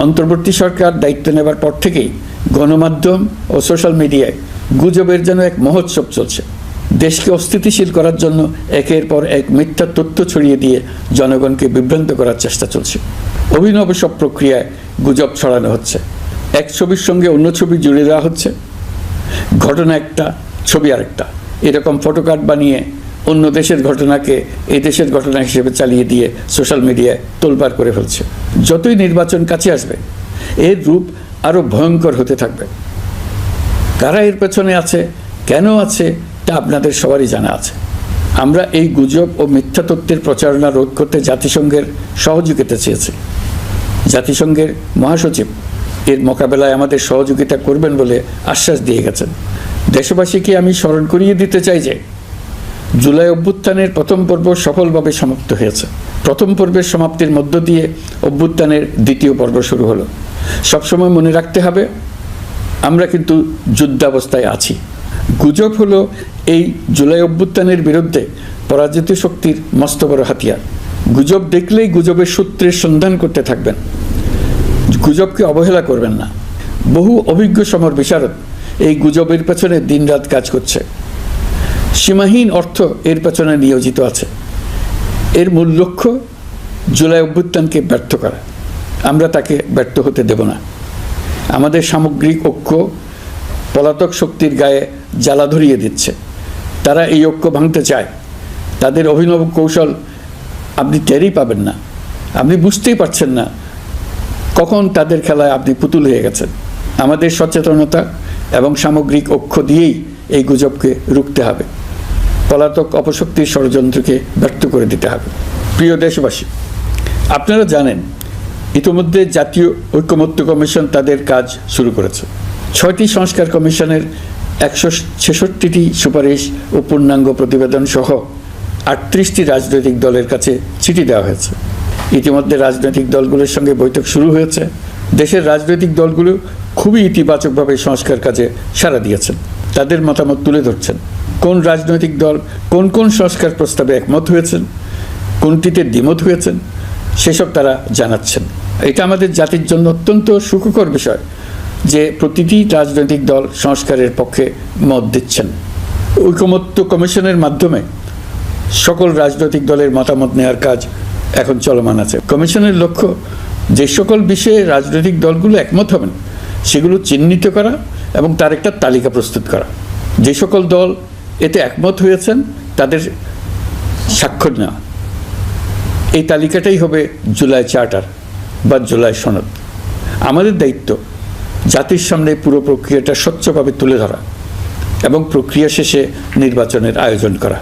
অন্তর্বর্তী সরকার দায়িত্ব নেবার পর থেকেই গণমাধ্যম ও সোশ্যাল মিডিয়ায় গুজবের যেন এক মহোৎসব চলছে। দেশকে অস্থিতিশীল করার জন্য একের পর এক মিথ্যা তথ্য ছড়িয়ে দিয়ে জনগণকে বিভ্রান্ত করার চেষ্টা চলছে। অভিনব সব প্রক্রিয়ায় গুজব ছড়ানো হচ্ছে। এক ছবির সঙ্গে অন্য ছবি জুড়ে দেওয়া হচ্ছে, ঘটনা একটা, ছবি আরেকটা, এরকম ফটোকার্ড বানিয়ে অন্য দেশের ঘটনাকে এই দেশের ঘটনা হিসেবে চালিয়ে দিয়ে সোশ্যাল মিডিয়ায় তোলপাড় করে ফেলছে। যতই নির্বাচন কাছে আসবে এর রূপ আরও ভয়ঙ্কর হতে থাকবে। কারা এর পেছনে আছে, কেন আছে, তা আপনাদের সবারই জানা আছে। আমরা এই গুজব ও মিথ্যা তথ্যের প্রচারণা রোধ করতে জাতিসংঘের সহযোগিতা চেয়েছি। জাতিসংঘের মহাসচিব এর মোকাবেলায় আমাদের সহযোগিতা করবেন বলে আশ্বাস দিয়ে গেছেন। দেশবাসীকে আমি স্মরণ করিয়ে দিতে চাই যে জুলাই অভ্যুত্থানের প্রথম পর্ব সফলভাবে সমাপ্ত হয়েছে। প্রথম পর্বের সমাপ্তির মধ্য দিয়ে অভ্যুত্থানের দ্বিতীয় পর্ব শুরু হলো। সবসময় মনে রাখতে হবে আমরা কিন্তু যুদ্ধাবস্থায় আছি। গুজব হলো এই জুলাই অভ্যুত্থানের বিরুদ্ধে পরাজিত শক্তির মস্ত বড় হাতিয়ার। গুজব দেখলেই গুজবের সূত্রের সন্ধান করতে থাকবেন, গুজবকে অবহেলা করবেন না। বহু অভিজ্ঞ সমর বিশারদ এই গুজবের পেছনে দিনরাত কাজ করছে। সীমাহীন অর্থ এর পেছনে নিয়োজিত আছে। এর মূল লক্ষ্য জুলাই অভ্যুত্থানকে ব্যর্থ করা। আমরা তাকে ব্যর্থ হতে দেব না। আমাদের সামগ্রিক ঐক্য পলাতক শক্তির গায়ে জ্বালা ধরিয়ে দিচ্ছে। তারা এই ঐক্য ভাঙতে চায়। তাদের অভিনব কৌশল আপনি টেরই পাবেন না, আপনি বুঝতেই পারছেন না কখন তাদের খেলায় আপনি পুতুল হয়ে গেছেন। আমাদের সচেতনতা এবং সামগ্রিক ঐক্য দিয়েই এই গুজবকে রুখতে হবে। পলাতক অপশক্তির ষড়যন্ত্রকে ব্যর্থ করে দিতে হবে। প্রিয় দেশবাসী, আপনারা জানেন ইতিমধ্যে জাতীয় ঐকমত্য কমিশন তাদের কাজ শুরু করেছে। 6টি সংস্কার কমিশনের 166টি সুপারিশ ও পূর্ণাঙ্গ প্রতিবেদন সহ 38টি রাজনৈতিক দলের কাছে চিঠি দেওয়া হয়েছে। ইতিমধ্যে রাজনৈতিক দলগুলোর সঙ্গে বৈঠক শুরু হয়েছে। দেশের রাজনৈতিক দলগুলো খুবই ইতিবাচকভাবে সংস্কার কাজে সাড়া দিয়েছেন, তাদের মতামত তুলে ধরছেন। কোন রাজনৈতিক দল কোন কোন সংস্কার প্রস্তাবে একমত হয়েছেন, কোনটিতে দ্বিমত হয়েছেন, সেসব তারা জানাচ্ছেন। এটা আমাদের জাতির জন্য অত্যন্ত সুখকর বিষয় যে প্রতিটি রাজনৈতিক দল সংস্কারের পক্ষে মত দিচ্ছেন। ঐকমত্য কমিশনের মাধ্যমে সকল রাজনৈতিক দলের মতামত নেওয়ার কাজ এখন চলমান আছে। কমিশনের লক্ষ্য যে সকল বিষয়ে রাজনৈতিক দলগুলো একমত হবেন সেগুলো চিহ্নিত করা এবং তার একটা তালিকা প্রস্তুত করা। যে সকল দল এতে একমত হয়েছেন তাদের স্বাক্ষর নেওয়া। এই তালিকাটাই হবে জুলাই চার্টার বা জুলাই সনদ। আমাদের দায়িত্ব জাতির সামনে পুরো প্রক্রিয়াটা স্বচ্ছভাবে তুলে ধরা এবং প্রক্রিয়া শেষে নির্বাচনের আয়োজন করা।